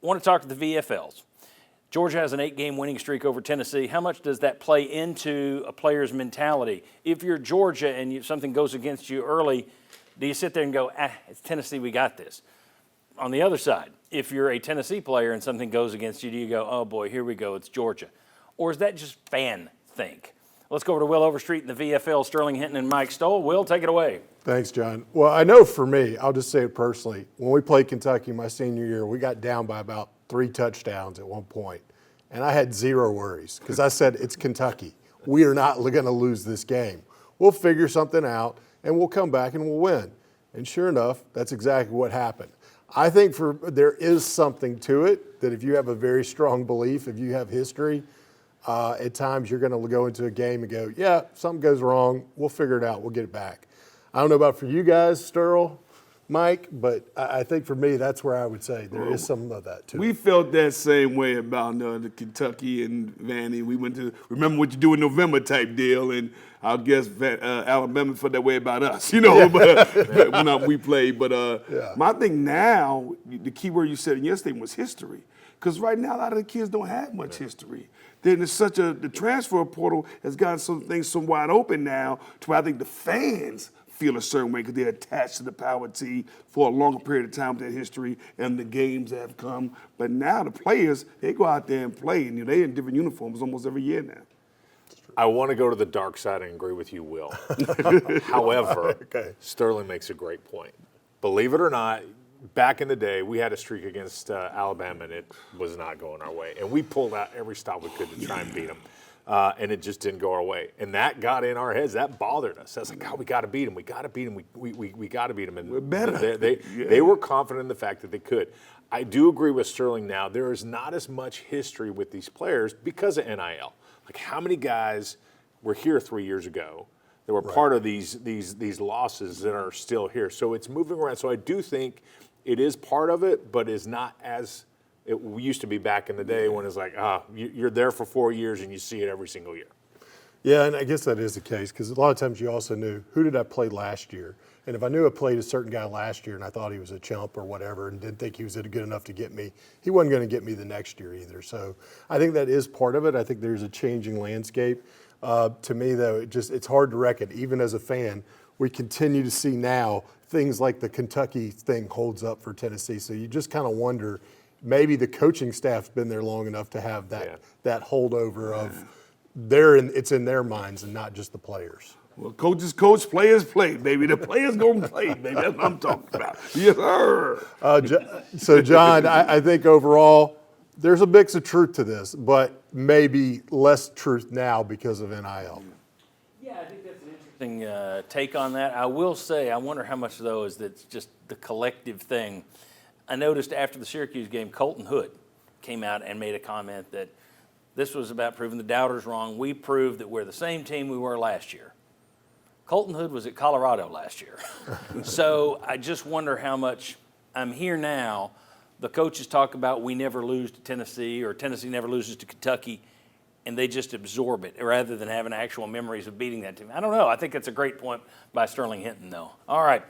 want to talk to the VFLs. Georgia has an 8-game winning streak over Tennessee. How much does that play into a player's mentality? If you're Georgia and something goes against you early, do you sit there and go, it's Tennessee, we got this? On the other side, if you're a Tennessee player and something goes against you, do you go, oh boy, here we go, it's Georgia? Or is that just fan think? Let's go over to Will Overstreet and the VFL, Sterling Hinton and Mike Stoll. Will, take it away. Thanks, John. Well, I know for me, I'll just say it personally. When we played Kentucky my senior year, we got down by about 3 touchdowns at one point, and I had zero worries because I said, it's Kentucky. We are not going to lose this game. We'll figure something out, and we'll come back and we'll win. And sure enough, that's exactly what happened. I think there is something to it, that if you have a very strong belief, if you have history, at times you're going to go into a game and go, yeah, something goes wrong, we'll figure it out, we'll get it back. I don't know about for you guys, Sterl, Mike, but I think for me, that's where I would say there is some of that too. We felt that same way about the Kentucky and Vandy. We went to Remember What You Do in November type deal, and I guess Alabama felt that way about us, but when we played. But my thing now, the key word you said in your statement was history. Because right now, a lot of the kids don't have much history. Then there's the transfer portal has gotten some things so wide open now to where I think the fans feel a certain way because they're attached to the power T for a longer period of time with their history and the games that have come. But now the players, they go out there and play, and they're in different uniforms almost every year now. I want to go to the dark side and agree with you, Will. However, Sterling makes a great point. Believe it or not, back in the day, we had a streak against Alabama, and it was not going our way. And we pulled out every stop we could to try and beat them. And it just didn't go our way. And that got in our heads. That bothered us. I was like, God, we got to beat them. We got to beat them. We got to beat them. And we're better. They were confident in the fact that they could. I do agree with Sterling now. There is not as much history with these players because of NIL. Like, how many guys were here 3 years ago that were part of these losses that are still here? So it's moving around. So I do think it is part of it, but is not as it used to be back in the day when it's like, you're there for 4 years and you see it every single year. Yeah, and I guess that is the case because a lot of times you also knew, who did I play last year? And if I knew I played a certain guy last year and I thought he was a chump or whatever and didn't think he was good enough to get me, he wasn't going to get me the next year either. So I think that is part of it. I think there's a changing landscape. To me, though, it's hard to reckon. Even as a fan, we continue to see now things like the Kentucky thing holds up for Tennessee. So you just kind of wonder, maybe the coaching staff's been there long enough to have that holdover of it's in their minds and not just the players. Well, coaches coach, players play, baby. The players gonna play, baby. That's what I'm talking about. Yes, sir. So, John, I think overall there's a mix of truth to this, but maybe less truth now because of NIL. Yeah, I think that's an interesting take on that. I will say, I wonder how much, though, is that's just the collective thing. I noticed after the Syracuse game, Colton Hood came out and made a comment that this was about proving the doubters wrong. We proved that we're the same team we were last year. Colton Hood was at Colorado last year. So I just wonder how much I'm here now. The coaches talk about we never lose to Tennessee or Tennessee never loses to Kentucky, and they just absorb it rather than having actual memories of beating that team. I don't know. I think that's a great point by Sterling Hinton, though. All right.